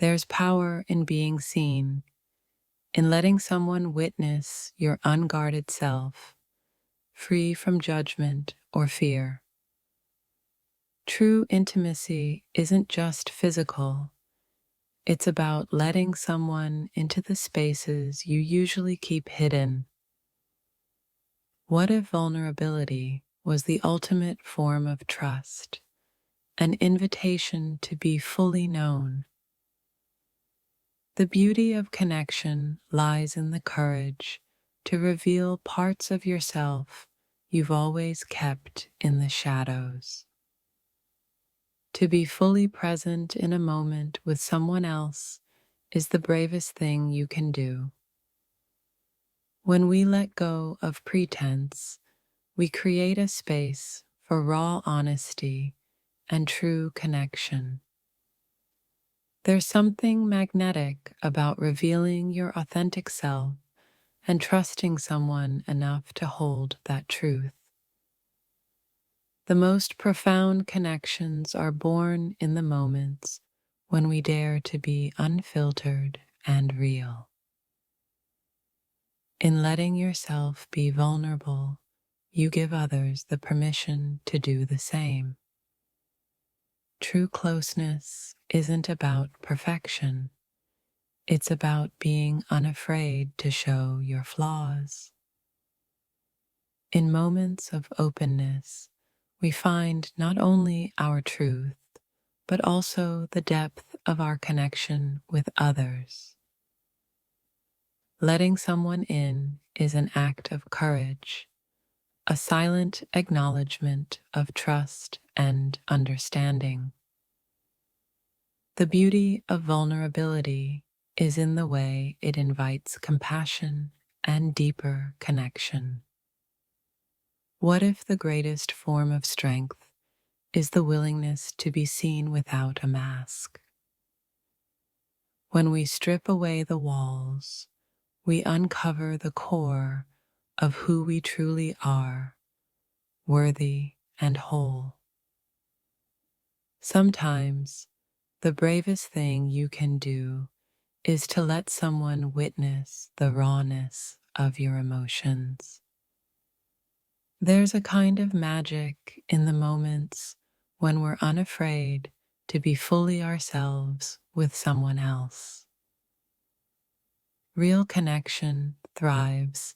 There's power in being seen, in letting someone witness your unguarded self, free from judgment or fear. True intimacy isn't just physical, it's about letting someone into the spaces you usually keep hidden. What if vulnerability was the ultimate form of trust, an invitation to be fully known? The beauty of connection lies in the courage to reveal parts of yourself you've always kept in the shadows. To be fully present in a moment with someone else is the bravest thing you can do. When we let go of pretense, we create a space for raw honesty and true connection. There's something magnetic about revealing your authentic self and trusting someone enough to hold that truth. The most profound connections are born in the moments when we dare to be unfiltered and real. In letting yourself be vulnerable, you give others the permission to do the same. True closeness isn't about perfection. It's about being unafraid to show your flaws. In moments of openness, we find not only our truth, but also the depth of our connection with others. Letting someone in is an act of courage, a silent acknowledgement of trust and understanding. The beauty of vulnerability is in the way it invites compassion and deeper connection. What if the greatest form of strength is the willingness to be seen without a mask? When we strip away the walls, we uncover the core of who we truly are, worthy and whole. Sometimes, the bravest thing you can do is to let someone witness the rawness of your emotions. There's a kind of magic in the moments when we're unafraid to be fully ourselves with someone else. Real connection thrives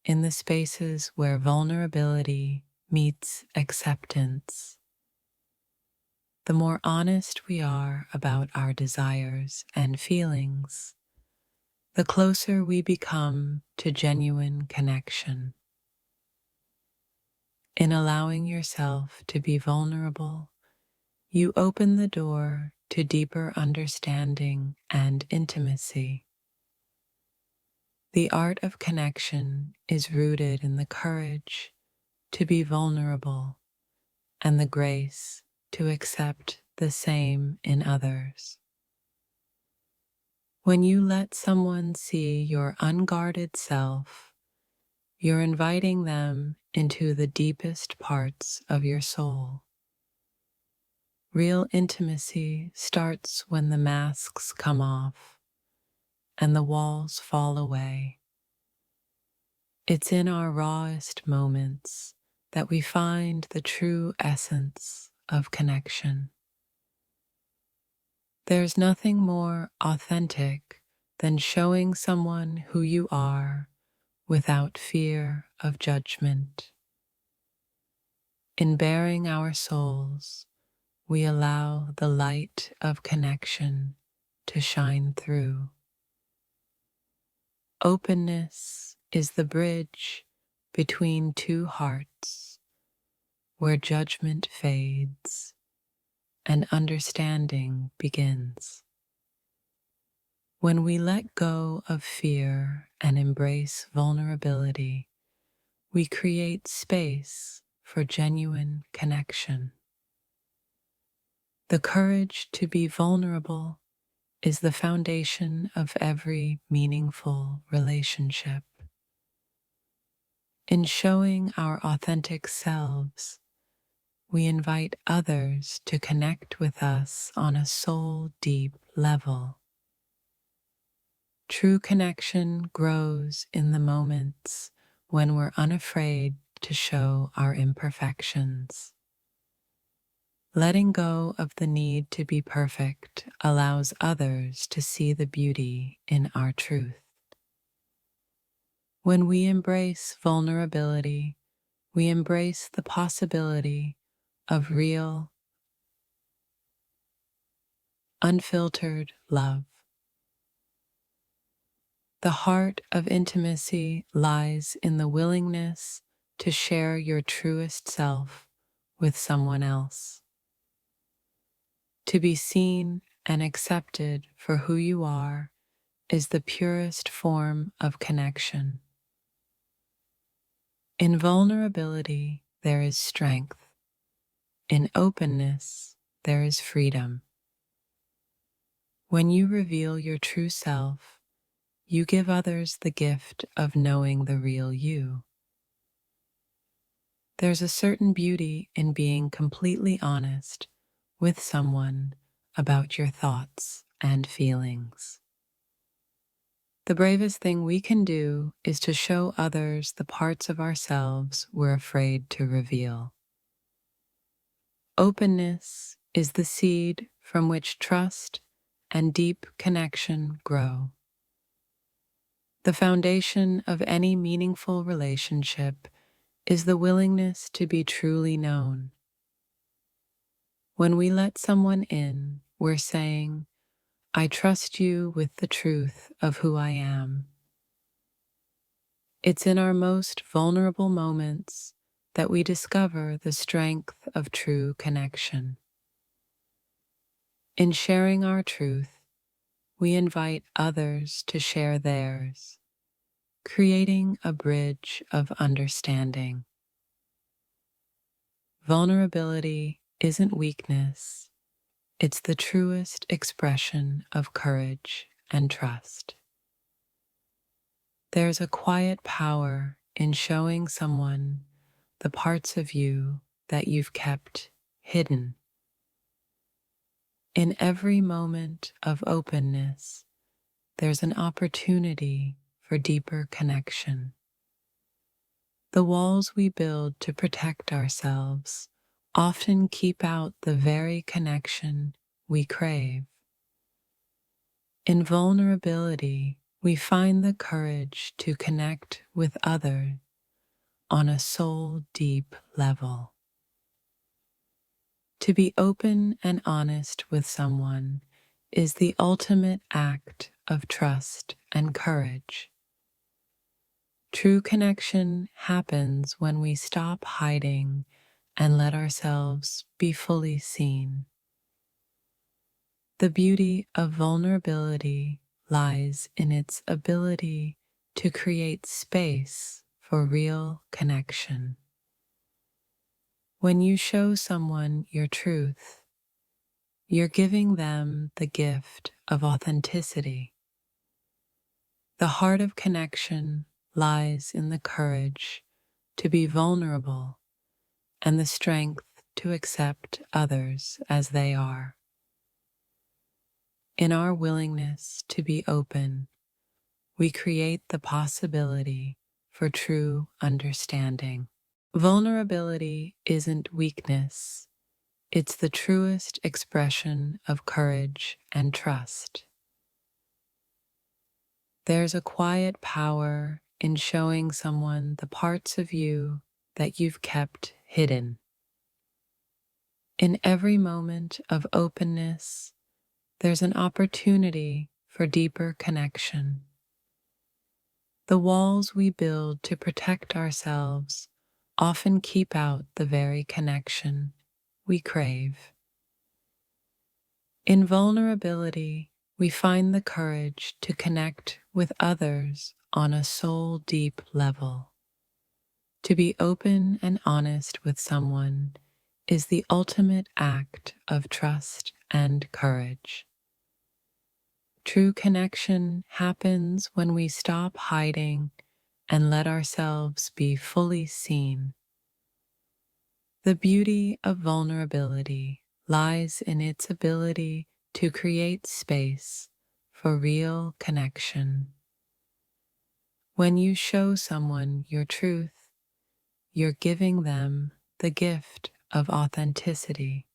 in the spaces where vulnerability meets acceptance. The more honest we are about our desires and feelings, the closer we become to genuine connection. In allowing yourself to be vulnerable, you open the door to deeper understanding and intimacy. The art of connection is rooted in the courage to be vulnerable and the grace to accept the same in others. When you let someone see your unguarded self, you're inviting them into the deepest parts of your soul. Real intimacy starts when the masks come off and the walls fall away. It's in our rawest moments that we find the true essence of connection. There's nothing more authentic than showing someone who you are without fear of judgment. In baring our souls, we allow the light of connection to shine through. Openness is the bridge between two hearts, where judgment fades and understanding begins. When we let go of fear and embrace vulnerability, we create space for genuine connection. The courage to be vulnerable is the foundation of every meaningful relationship. In showing our authentic selves, we invite others to connect with us on a soul-deep level. True connection grows in the moments when we're unafraid to show our imperfections. Letting go of the need to be perfect allows others to see the beauty in our truth. When we embrace vulnerability, we embrace the possibility of real, unfiltered love. The heart of intimacy lies in the willingness to share your truest self with someone else. To be seen and accepted for who you are is the purest form of connection. In vulnerability, there is strength. In openness, there is freedom. When you reveal your true self, you give others the gift of knowing the real you. There's a certain beauty in being completely honest with someone about your thoughts and feelings. The bravest thing we can do is to show others the parts of ourselves we're afraid to reveal. Openness is the seed from which trust and deep connection grow. The foundation of any meaningful relationship is the willingness to be truly known. When we let someone in, we're saying, "I trust you with the truth of who I am." It's in our most vulnerable moments that we discover the strength of true connection. In sharing our truth, we invite others to share theirs, creating a bridge of understanding. Vulnerability isn't weakness, it's the truest expression of courage and trust. There's a quiet power in showing someone the parts of you that you've kept hidden. In every moment of openness, there's an opportunity for deeper connection. The walls we build to protect ourselves often keep out the very connection we crave. In vulnerability, we find the courage to connect with others on a soul-deep level. To be open and honest with someone is the ultimate act of trust and courage. True connection happens when we stop hiding and let ourselves be fully seen. The beauty of vulnerability lies in its ability to create space for real connection. When you show someone your truth, you're giving them the gift of authenticity. The heart of connection lies in the courage to be vulnerable and the strength to accept others as they are. In our willingness to be open, we create the possibility for true understanding. Vulnerability isn't weakness, it's the truest expression of courage and trust. There's a quiet power in showing someone the parts of you that you've kept hidden. In every moment of openness, there's an opportunity for deeper connection. The walls we build to protect ourselves often keep out the very connection we crave. In vulnerability, we find the courage to connect with others on a soul-deep level. To be open and honest with someone is the ultimate act of trust and courage. True connection happens when we stop hiding and let ourselves be fully seen. The beauty of vulnerability lies in its ability to create space for real connection. When you show someone your truth, you're giving them the gift of authenticity.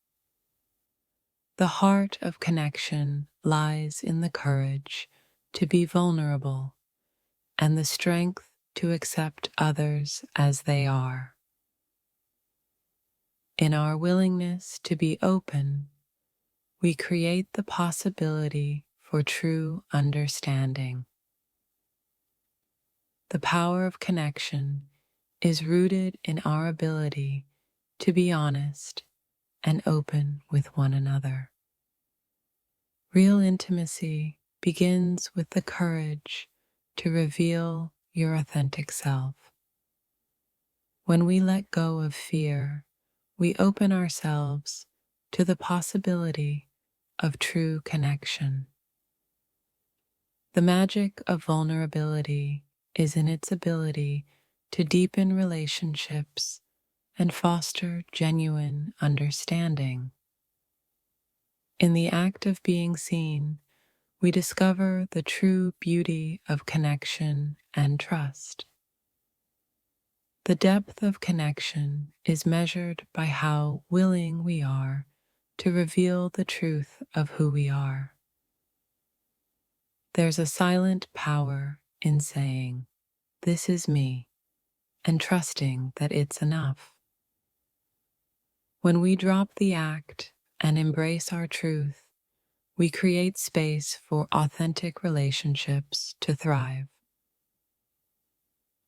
The heart of connection lies in the courage to be vulnerable and the strength to accept others as they are. In our willingness to be open, we create the possibility for true understanding. The power of connection is rooted in our ability to be honest and open with one another. Real intimacy begins with the courage to reveal your authentic self. When we let go of fear, we open ourselves to the possibility of true connection. The magic of vulnerability is in its ability to deepen relationships and foster genuine understanding. In the act of being seen, we discover the true beauty of connection and trust. The depth of connection is measured by how willing we are to reveal the truth of who we are. There's a silent power in saying, "This is me," and trusting that it's enough. When we drop the act and embrace our truth, we create space for authentic relationships to thrive.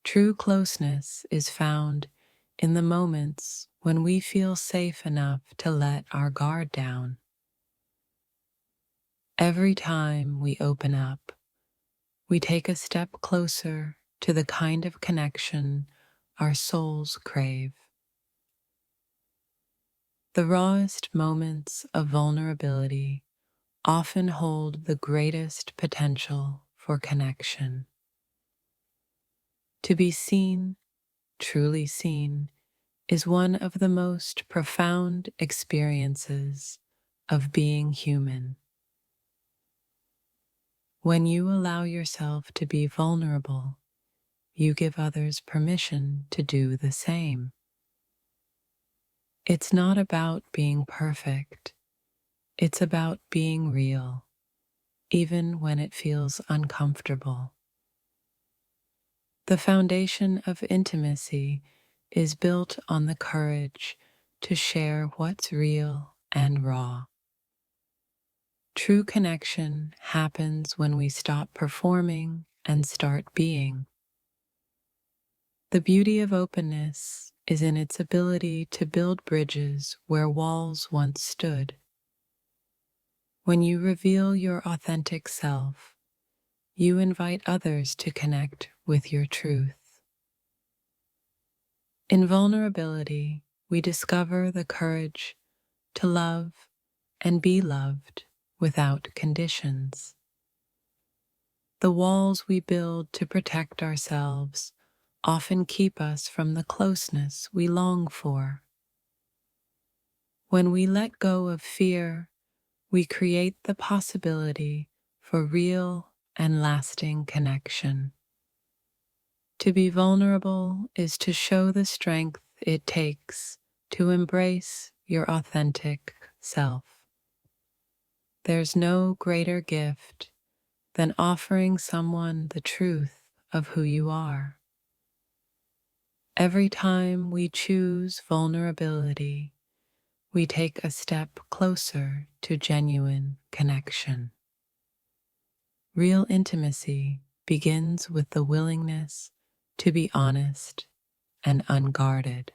True closeness is found in the moments when we feel safe enough to let our guard down. Every time we open up, we take a step closer to the kind of connection our souls crave. The rawest moments of vulnerability often hold the greatest potential for connection. To be seen, truly seen, is one of the most profound experiences of being human. When you allow yourself to be vulnerable, you give others permission to do the same. It's not about being perfect. It's about being real, even when it feels uncomfortable. The foundation of intimacy is built on the courage to share what's real and raw. True connection happens when we stop performing and start being. The beauty of openness is in its ability to build bridges where walls once stood. When you reveal your authentic self, you invite others to connect with your truth. In vulnerability, we discover the courage to love and be loved without conditions. The walls we build to protect ourselves often keep us from the closeness we long for. When we let go of fear, we create the possibility for real and lasting connection. To be vulnerable is to show the strength it takes to embrace your authentic self. There's no greater gift than offering someone the truth of who you are. Every time we choose vulnerability, we take a step closer to genuine connection. Real intimacy begins with the willingness to be honest and unguarded.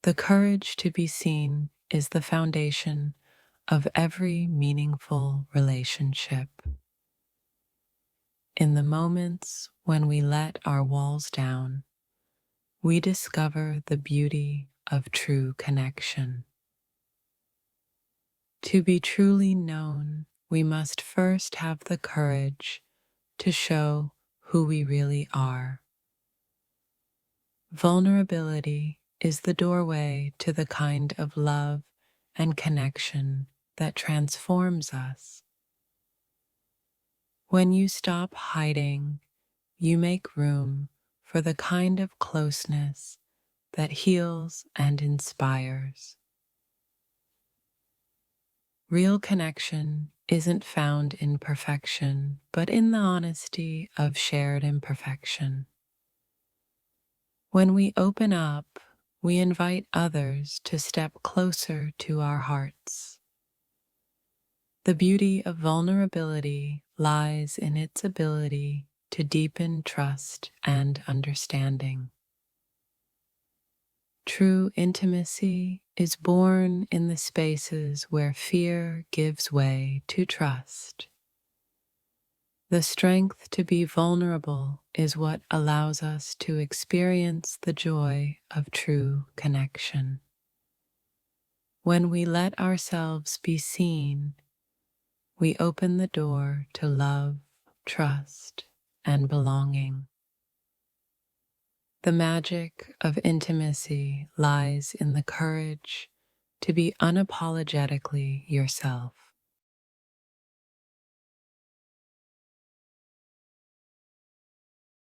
The courage to be seen is the foundation of every meaningful relationship. In the moments when we let our walls down, we discover the beauty of true connection. To be truly known, we must first have the courage to show who we really are. Vulnerability is the doorway to the kind of love and connection that transforms us. When you stop hiding, you make room for the kind of closeness that heals and inspires. Real connection isn't found in perfection, but in the honesty of shared imperfection. When we open up, we invite others to step closer to our hearts. The beauty of vulnerability lies in its ability to deepen trust and understanding. True intimacy is born in the spaces where fear gives way to trust. The strength to be vulnerable is what allows us to experience the joy of true connection. When we let ourselves be seen, we open the door to love, trust, and belonging. The magic of intimacy lies in the courage to be unapologetically yourself.